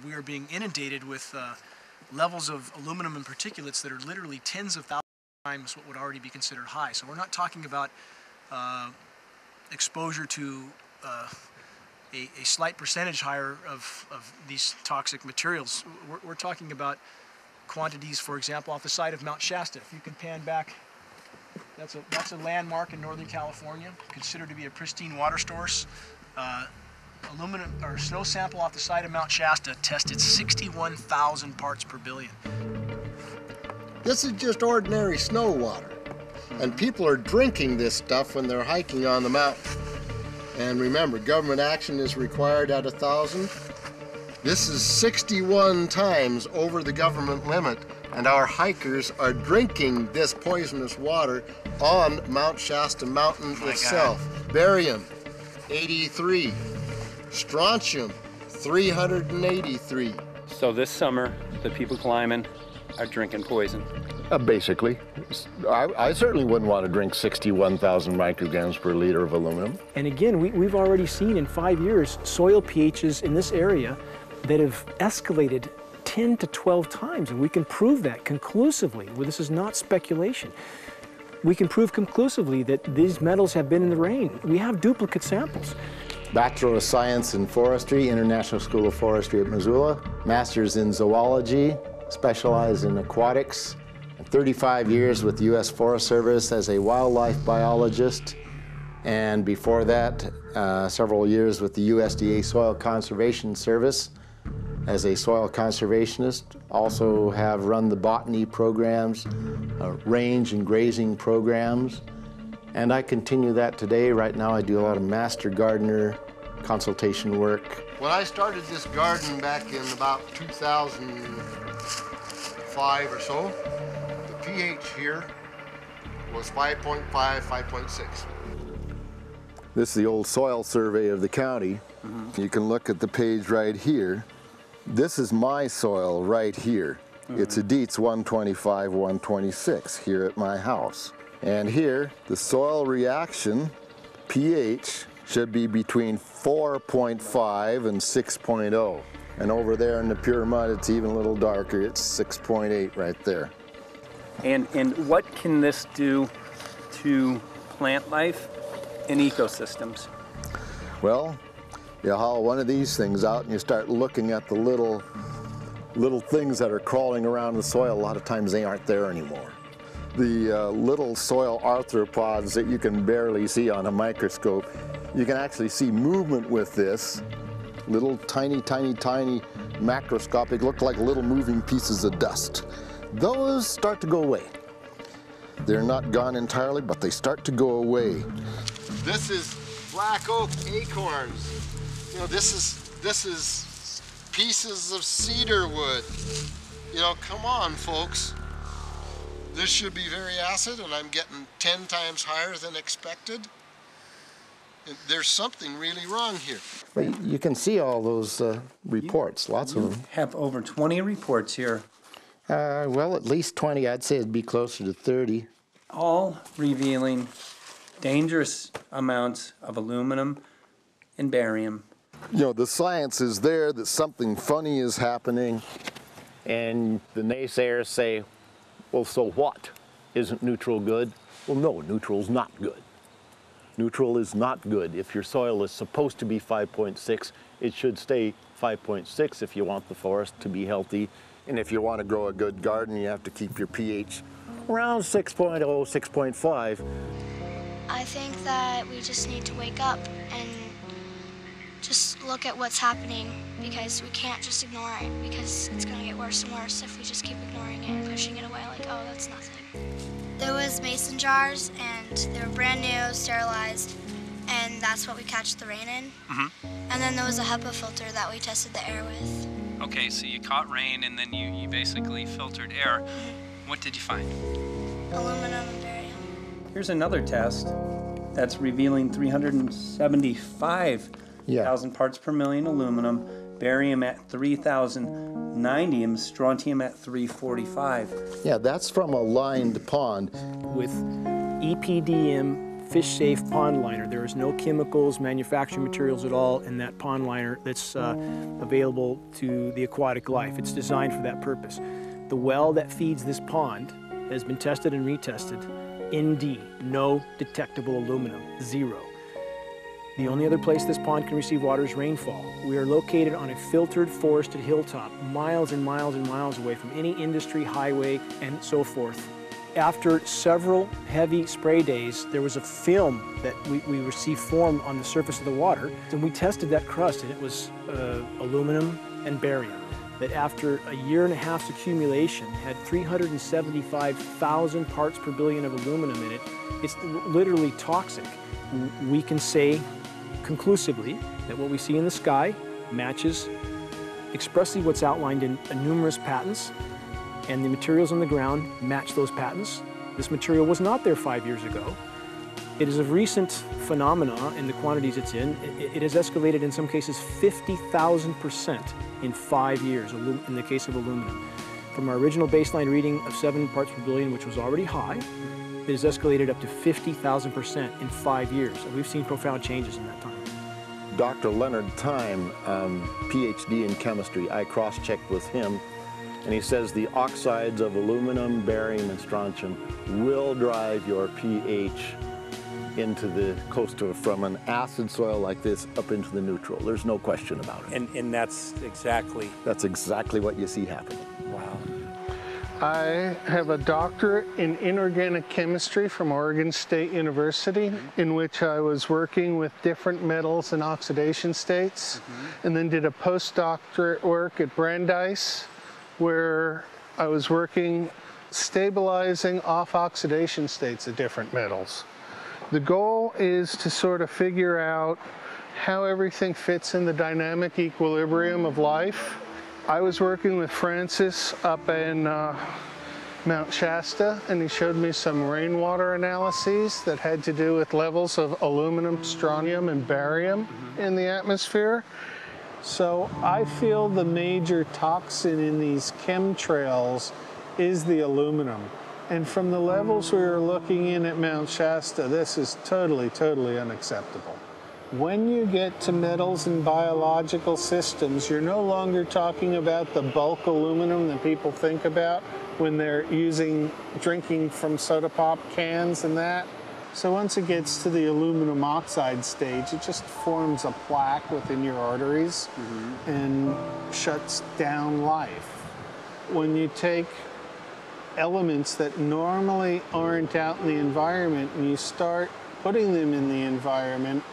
we are being inundated with levels of aluminum and particulates that are literally tens of thousands of times what would already be considered high. So we're not talking about exposure to a slight percentage higher of these toxic materials. We're talking about quantities, for example, off the side of Mount Shasta. If you can pan back, that's a landmark in Northern California, considered to be a pristine water source. Aluminum or snow sample off the side of Mount Shasta tested 61,000 parts per billion. This is just ordinary snow water, and people are drinking this stuff when they're hiking on the mountain. And remember, government action is required at 1,000. This is 61 times over the government limit, and our hikers are drinking this poisonous water on Mount Shasta Mountain itself. God. Barium, 83. Strontium, 383. So this summer, the people climbing are drinking poison. Basically. I certainly wouldn't want to drink 61,000 micrograms per liter of aluminum. And again, we've already seen in 5 years soil pHs in this area that have escalated 10 to 12 times, and we can prove that conclusively. Well, this is not speculation. We can prove conclusively that these metals have been in the rain. We have duplicate samples. Bachelor of Science in Forestry, International School of Forestry at Missoula. Master's in Zoology, specialized in aquatics. 35 years with the U.S. Forest Service as a wildlife biologist. And before that, several years with the USDA Soil Conservation Service as a soil conservationist. Also have run the botany programs, range and grazing programs. And I continue that today. Right now I do a lot of master gardener consultation work. When I started this garden back in about 2005 or so, the pH here was 5.5, 5.6. This is the old soil survey of the county. You can look at the page right here. This is my soil right here. It's a Dietz 125, 126 here at my house. And here, the soil reaction pH should be between 4.5 and 6.0. And over there in the pure mud, it's even a little darker. It's 6.8 right there. And what can this do to plant life and ecosystems? Well, you haul one of these things out and you start looking at the little things that are crawling around the soil. A lot of times they aren't there anymore. The little soil arthropods that you can barely see on a microscope, you can actually see movement with this. Little tiny, tiny, tiny macroscopic, look like little moving pieces of dust. Those start to go away. They're not gone entirely, but they start to go away. This is black oak acorns. You know, this is pieces of cedar wood. You know, come on, folks. This should be very acid, and I'm getting 10 times higher than expected. There's something really wrong here. But you can see all those reports, lots of them. Have over 20 reports here. Well, at least 20. I'd say it'd be closer to 30. All revealing dangerous amounts of aluminum and barium. You know, the science is there that something funny is happening. And the naysayers say, well, so what? Isn't neutral good? Well, no, neutral's not good. Neutral is not good. If your soil is supposed to be 5.6, it should stay 5.6 if you want the forest to be healthy. And if you want to grow a good garden, you have to keep your pH Around 6.0, 6.5. I think that we just need to wake up and just look at what's happening, because we can't just ignore it, because it's going to get worse and worse if we just keep ignoring it and pushing it away like, oh, that's nothing. There was mason jars, and they were brand new, sterilized, and that's what we catch the rain in. And then there was a HEPA filter that we tested the air with. Okay, so you caught rain and then you basically filtered air. What did you find? Aluminum and barium. Here's another test that's revealing 375,000 parts per million aluminum, barium at 3,090, and strontium at 345. Yeah, that's from a lined pond. With EPDM fish-safe pond liner. There is no chemicals, manufacturing materials at all in that pond liner that's available to the aquatic life. It's designed for that purpose. The well that feeds this pond has been tested and retested. ND, no detectable aluminum, 0. The only other place this pond can receive water is rainfall. We are located on a filtered, forested hilltop, miles and miles and miles away from any industry, highway, and so forth. After several heavy spray days, there was a film that we received form on the surface of the water, and we tested that crust, and it was aluminum and barium, that after a year and a half's accumulation had 375,000 parts per billion of aluminum in it. It's literally toxic. We can say conclusively that what we see in the sky matches expressly what's outlined in numerous patents, and the materials on the ground match those patents. This material was not there 5 years ago. It is a recent phenomena in the quantities it's in. It has escalated in some cases 50,000% in 5 years in the case of aluminum. From our original baseline reading of 7 parts per billion, which was already high, it has escalated up to 50,000% in 5 years. And we've seen profound changes in that time. Dr. Leonard Time, PhD in chemistry, I cross-checked with him, and he says the oxides of aluminum, barium, and strontium will drive your pH into the coastal, from an acid soil like this up into the neutral. There's no question about it. And that's exactly... That's exactly what you see happening. Wow. I have a doctorate in inorganic chemistry from Oregon State University, in which I was working with different metals and oxidation states, and then did a postdoctorate work at Brandeis, where I was working stabilizing off oxidation states of different metals. The goal is to sort of figure out how everything fits in the dynamic equilibrium of life. I was working with Francis up in Mount Shasta, and he showed me some rainwater analyses that had to do with levels of aluminum, strontium, and barium in the atmosphere. So I feel the major toxin in these chemtrails is the aluminum. And from the levels we were looking in at Mount Shasta, this is totally, totally unacceptable. When you get to metals and biological systems, you're no longer talking about the bulk aluminum that people think about when they're drinking from soda pop cans and that. So once it gets to the aluminum oxide stage, it just forms a plaque within your arteries and shuts down life. When you take elements that normally aren't out in the environment and you start putting them in the environment,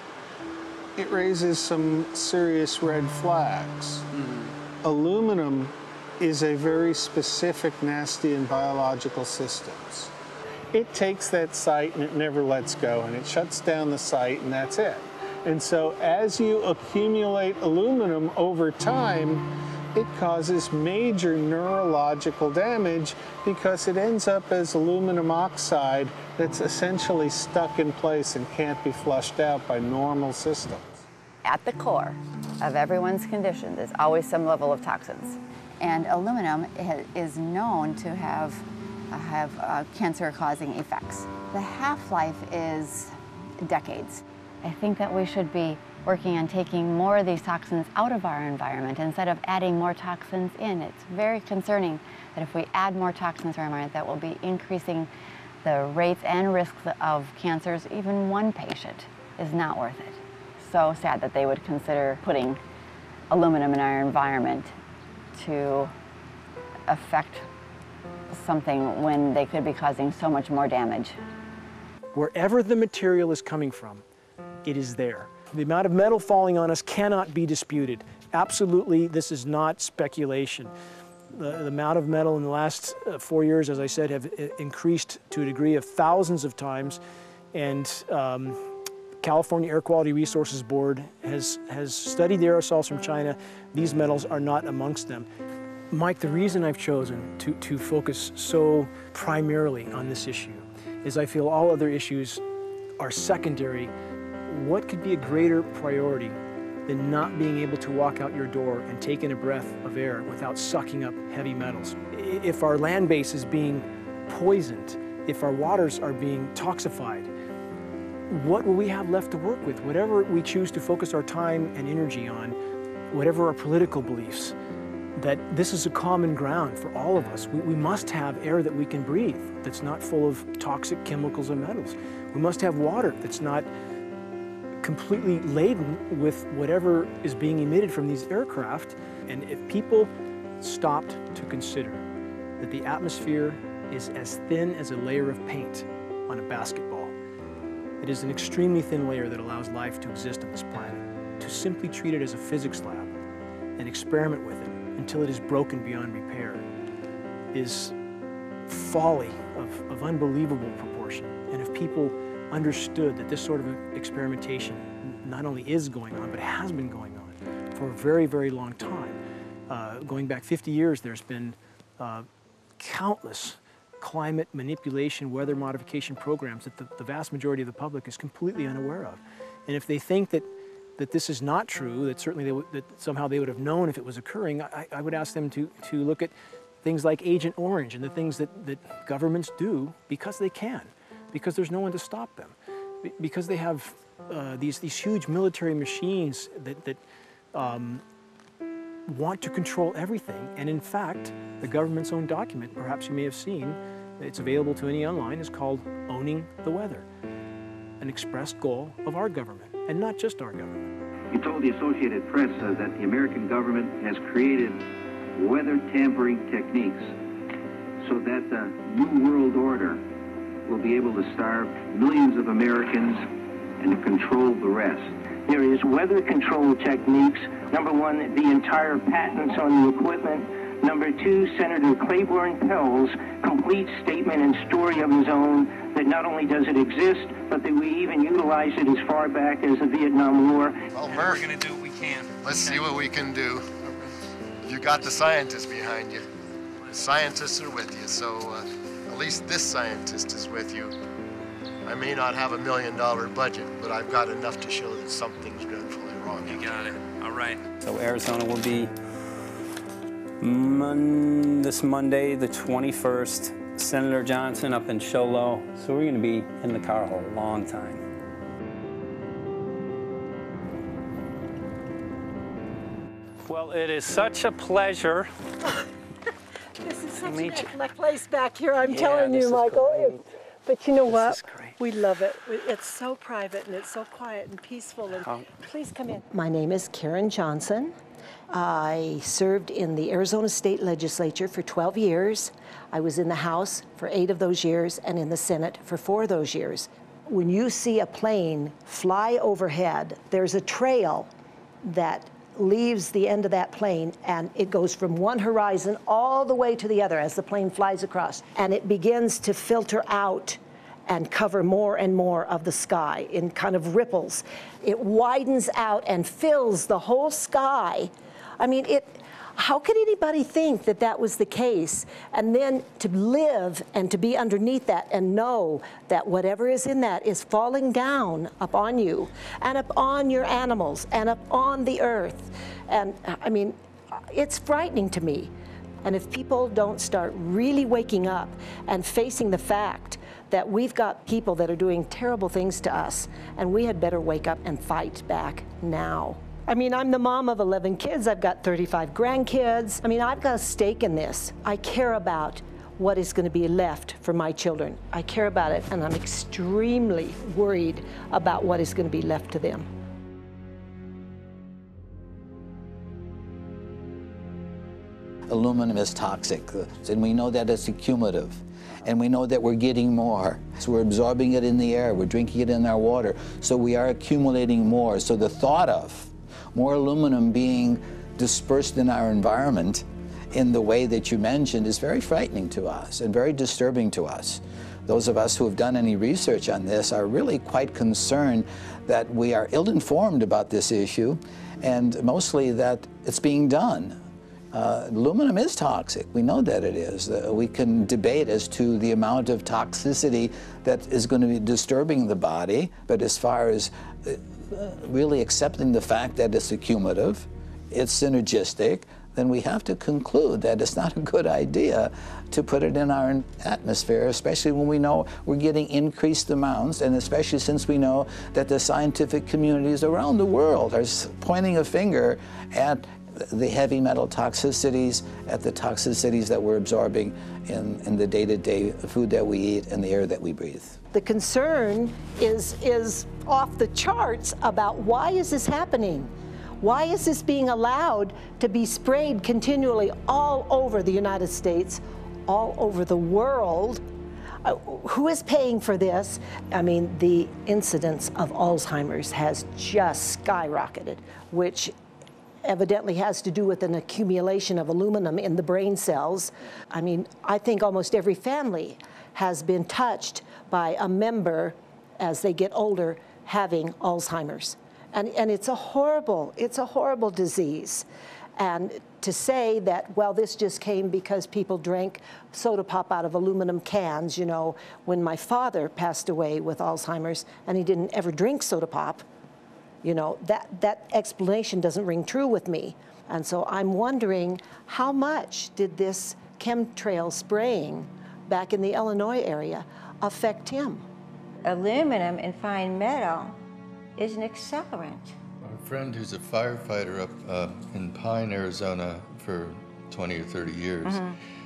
it raises some serious red flags. Aluminum is a very specific nasty in biological systems. It takes that site and it never lets go, and it shuts down the site, and that's it. And so as you accumulate aluminum over time, it causes major neurological damage because it ends up as aluminum oxide that's essentially stuck in place and can't be flushed out by normal systems. At the core of everyone's condition is always some level of toxins. And aluminum is known to have cancer-causing effects. The half-life is decades. I think that we should be working on taking more of these toxins out of our environment instead of adding more toxins in. It's very concerning that if we add more toxins to our environment, that will be increasing the rates and risks of cancers. Even one patient is not worth it. So sad that they would consider putting aluminum in our environment to affect something when they could be causing so much more damage. Wherever the material is coming from, it is there. The amount of metal falling on us cannot be disputed. Absolutely, this is not speculation. The amount of metal in the last 4 years, as I said, have increased to a degree of thousands of times, and California Air Quality Resources Board has studied the aerosols from China. These metals are not amongst them. Mike, the reason I've chosen to focus so primarily on this issue is I feel all other issues are secondary. What could be a greater priority than not being able to walk out your door and take in a breath of air without sucking up heavy metals? If our land base is being poisoned, if our waters are being toxified, what will we have left to work with? Whatever we choose to focus our time and energy on, whatever our political beliefs, that this is a common ground for all of us. We must have air that we can breathe, that's not full of toxic chemicals and metals. We must have water that's not completely laden with whatever is being emitted from these aircraft. And if people stopped to consider that the atmosphere is as thin as a layer of paint on a basketball, it is an extremely thin layer that allows life to exist on this planet, to simply treat it as a physics lab and experiment with it until it is broken beyond repair is folly of unbelievable proportion. And if people understood that this sort of experimentation not only is going on, but has been going on for a very, very long time. Going back 50 years, there's been countless climate manipulation, weather modification programs that the vast majority of the public is completely unaware of. And if they think that this is not true, that certainly that somehow they would have known if it was occurring, I would ask them to look at things like Agent Orange and the things that governments do because they can, because there's no one to stop them, because they have these huge military machines that want to control everything. And in fact, the government's own document, perhaps you may have seen, it's available to any online, is called Owning the Weather, an expressed goal of our government, and not just our government. You told the Associated Press that the American government has created weather tampering techniques so that the New World Order will be able to starve millions of Americans and to control the rest. There is weather control techniques. Number one, the entire patents on the equipment. Number two, Senator Claiborne Pell's complete statement and story of his own that not only does it exist, but that we even utilize it as far back as the Vietnam War. Well, Murph, we're going to do what we can. Let's see what we can do. You got the scientists behind you. The scientists are with you, so at least this scientist is with you. I may not have $1 million budget, but I've got enough to show that something's dreadfully wrong. You got it. All right. So Arizona will be this Monday, the 21st. Senator Johnson up in Show Low. So we're going to be in the car a long time. Well, it is such a pleasure. This is such a place back here, I'm telling you, Michael. But you know what? We love it. It's so private and it's so quiet and peaceful. And please come in. My name is Karen Johnson. I served in the Arizona State Legislature for 12 years. I was in the House for 8 of those years and in the Senate for 4 of those years. When you see a plane fly overhead, there's a trail that leaves the end of that plane, and it goes from one horizon all the way to the other as the plane flies across, and it begins to filter out and cover more and more of the sky in kind of ripples. It widens out and fills the whole sky. I mean, how could anybody think that that was the case? And then to live and to be underneath that and know that whatever is in that is falling down upon you and upon your animals and upon the earth. And I mean, it's frightening to me. And if people don't start really waking up and facing the fact that we've got people that are doing terrible things to us, and we had better wake up and fight back now. I mean, I'm the mom of 11 kids. I've got 35 grandkids. I mean, I've got a stake in this. I care about what is going to be left for my children. I care about it, and I'm extremely worried about what is going to be left to them. Aluminum is toxic, and we know that it's accumulative. And we know that we're getting more. So we're absorbing it in the air, we're drinking it in our water, so we are accumulating more. So the thought of more aluminum being dispersed in our environment in the way that you mentioned is very frightening to us and very disturbing to us. Those of us who have done any research on this are really quite concerned that we are ill-informed about this issue, and mostly that it's being done. Aluminum is toxic. We know that it is. We can debate as to the amount of toxicity that is going to be disturbing the body, but as far as really accepting the fact that it's accumulative, it's synergistic, then we have to conclude that it's not a good idea to put it in our atmosphere, especially when we know we're getting increased amounts, and especially since we know that the scientific communities around the world are pointing a finger at the heavy metal toxicities, at the toxicities that we're absorbing in the day-to-day food that we eat and the air that we breathe. The concern is off the charts about why is this happening? Why is this being allowed to be sprayed continually all over the United States, all over the world? Who is paying for this? I mean, the incidence of Alzheimer's has just skyrocketed, which evidently has to do with an accumulation of aluminum in the brain cells. I mean, I think almost every family has been touched by a member as they get older having Alzheimer's. And it's a horrible disease. And to say that, well, this just came because people drank soda pop out of aluminum cans, you know, when my father passed away with Alzheimer's and he didn't ever drink soda pop, you know, that explanation doesn't ring true with me. And so I'm wondering, how much did this chemtrail spraying back in the Illinois area affect him? Aluminum and fine metal is an accelerant. A friend who's a firefighter up in Pine, Arizona for 20 or 30 years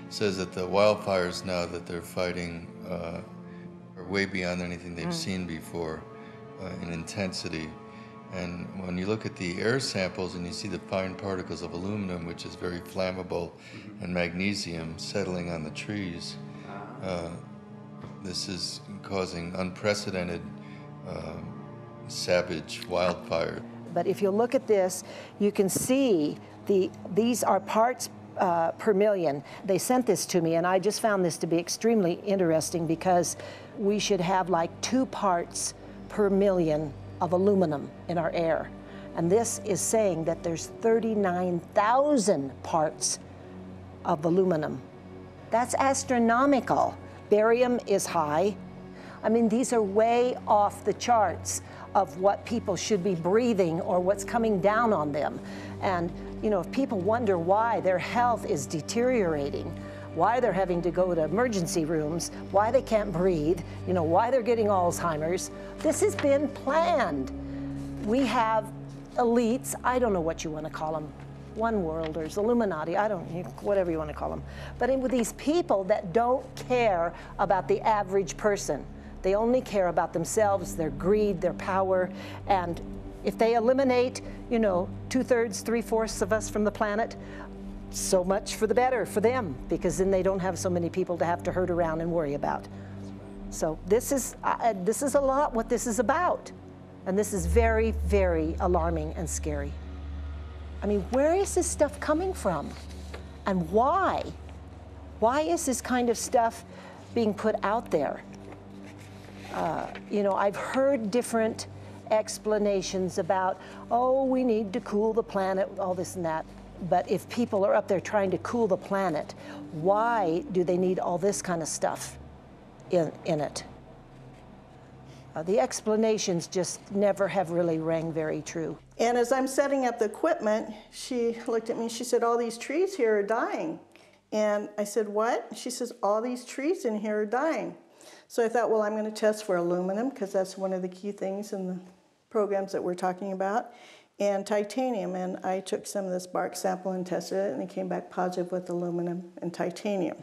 says that the wildfires now that they're fighting are way beyond anything they've seen before in intensity. And when you look at the air samples and you see the fine particles of aluminum, which is very flammable, and magnesium settling on the trees, this is causing unprecedented savage wildfire. But if you look at this, you can see these are parts per million. They sent this to me, and I just found this to be extremely interesting because we should have like 2 parts per million of aluminum in our air. And this is saying that there's 39,000 parts of aluminum. That's astronomical. Barium is high. I mean, these are way off the charts of what people should be breathing or what's coming down on them. And, you know, if people wonder why their health is deteriorating, why they're having to go to emergency rooms, why they can't breathe, you know, why they're getting Alzheimer's, this has been planned. We have elites, I don't know what you want to call them, one worlders, Illuminati, I don't know, whatever you want to call them. But with these people that don't care about the average person. They only care about themselves, their greed, their power, and if they eliminate, you know, 2/3, 3/4 of us from the planet, so much for the better for them, because then they don't have so many people to have to herd around and worry about. So this is a lot what this is about, and this is very, very alarming and scary. I mean, where is this stuff coming from, and why? Why is this kind of stuff being put out there? You know, I've heard different explanations about, oh, we need to cool the planet, all this and that. But if people are up there trying to cool the planet, why do they need all this kind of stuff in it? The explanations just never have really rang very true. And as I'm setting up the equipment, she looked at me, she said, all these trees here are dying. And I said, what? She says, all these trees in here are dying. So I thought, well, I'm going to test for aluminum, because that's one of the key things in the programs that we're talking about, and titanium. And I took some of this bark sample and tested it, and it came back positive with aluminum and titanium.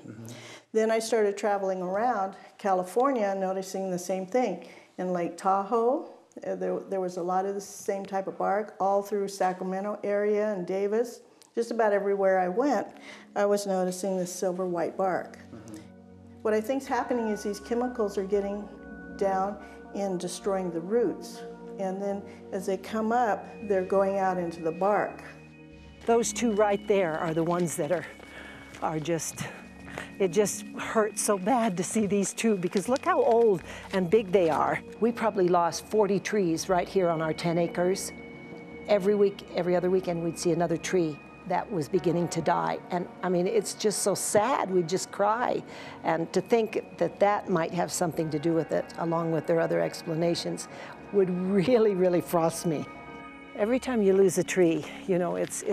Then I started traveling around California, noticing the same thing. In Lake Tahoe, there was a lot of the same type of bark, all through Sacramento area and Davis. Just about everywhere I went, I was noticing this silver white bark. What I think's happening is these chemicals are getting down and destroying the roots. And then as they come up, they're going out into the bark. Those 2 right there are the ones that are just, it just hurts so bad to see these 2, because look how old and big they are. We probably lost 40 trees right here on our 10 acres. Every week, every other weekend, we'd see another tree that was beginning to die. And I mean, it's just so sad, we just cry. And to think that that might have something to do with it, along with their other explanations, would really, really frost me. Every time you lose a tree, you know, it's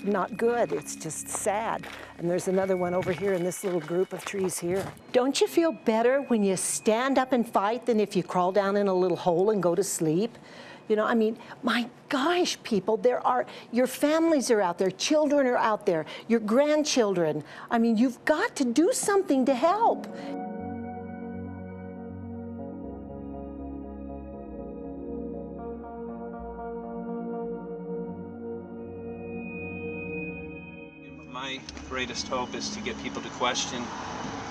not good, it's just sad. And there's another one over here in this little group of trees here. Don't you feel better when you stand up and fight than if you crawl down in a little hole and go to sleep? You know, I mean, my gosh, people, your families are out there, children are out there, your grandchildren. I mean, you've got to do something to help. My greatest hope is to get people to question,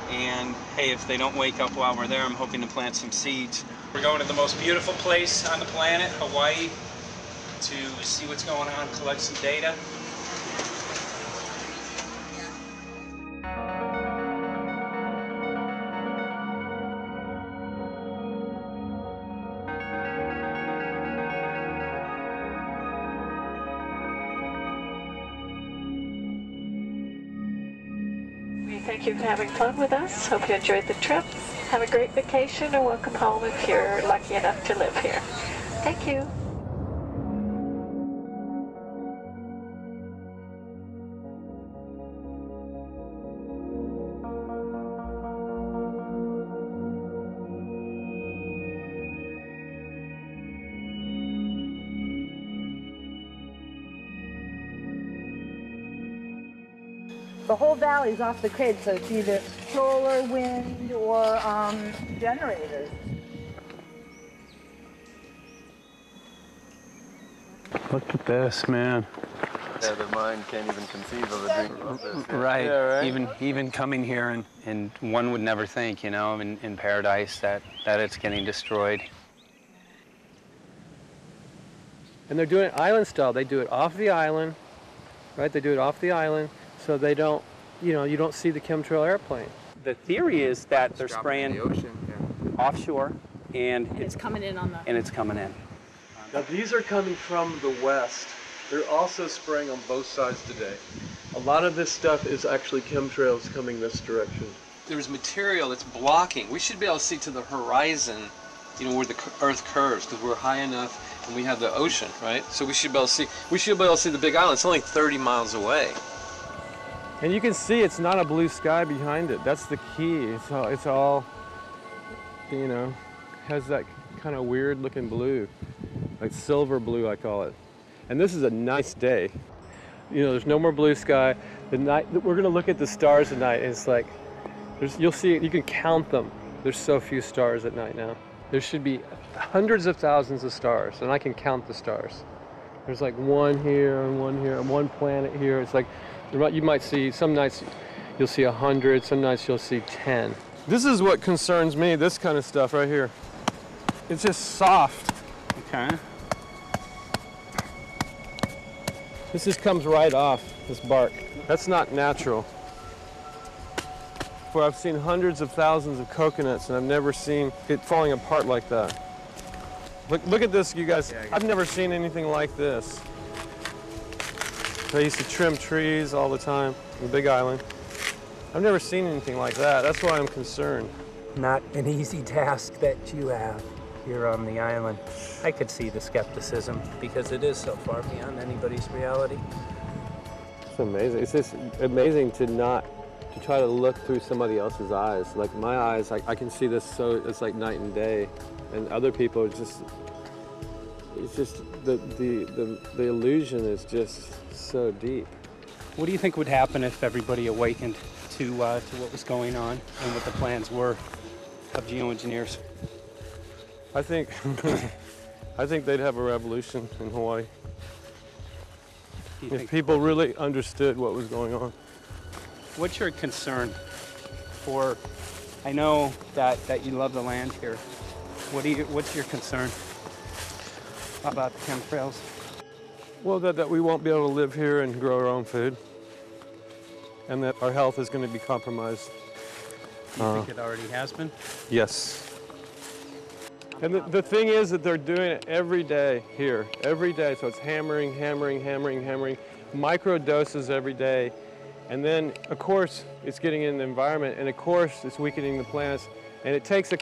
and hey, if they don't wake up while we're there, I'm hoping to plant some seeds. We're going to the most beautiful place on the planet, Hawaii, to see what's going on, collect some data. Thank you for having fun with us. Hope you enjoyed the trip. Have a great vacation and welcome home if you're lucky enough to live here. Thank you. The whole valley's off the grid, so it's either solar, wind, or generators. Look at this, man. Yeah, the mind can't even conceive of a dream of this. Right. Yeah, right. Even coming here, and one would never think, you know, in paradise that it's getting destroyed. And they're doing it island style. They do it off the island, right? They do it off the island, so they don't, you know, you don't see the chemtrail airplane. The theory is that they're spraying the ocean, offshore, and it's coming in on the. And it's coming in. Now these are coming from the west. They're also spraying on both sides today. A lot of this stuff is actually chemtrails coming this direction. There's material that's blocking. We should be able to see to the horizon, you know, where the Earth curves, because we're high enough and we have the ocean, right? So we should be able to see. We should be able to see the Big Island. It's only 30 miles away. And you can see it's not a blue sky behind it. That's the key. It's all, you know, has that kind of weird looking blue, like silver blue, I call it. And this is a nice day. You know, there's no more blue sky. The night, we're gonna look at the stars at night, and it's like, you'll see, you can count them. There's so few stars at night now. There should be hundreds of thousands of stars, and I can count the stars. There's like one here and one planet here. It's like, you might see, some nights you'll see 100, some nights you'll see 10. This is what concerns me, this kind of stuff right here. It's just soft. Okay. This just comes right off, this bark. That's not natural. For I've seen hundreds of thousands of coconuts and I've never seen it falling apart like that. Look at this, you guys. I've never seen anything like this. I used to trim trees all the time in the Big Island. I've never seen anything like that. That's why I'm concerned. Not an easy task that you have here on the island. I could see the skepticism because it is so far beyond anybody's reality. It's amazing. It's just amazing to try to look through somebody else's eyes. Like my eyes, I can see this so it's like night and day, and other people are just. It's just the illusion is just so deep. What do you think would happen if everybody awakened to what was going on and what the plans were of geoengineers? I think they'd have a revolution in Hawaii. If people really understood what was going on. What's your concern for, I know that you love the land here. What's your concern about the chemtrails? Well, that we won't be able to live here and grow our own food. And that our health is going to be compromised. Do you think it already has been? Yes. And the thing is that they're doing it every day here, every day. So it's hammering, hammering, hammering, hammering, micro doses every day. And then, of course, it's getting in the environment, and of course, it's weakening the plants. And it takes a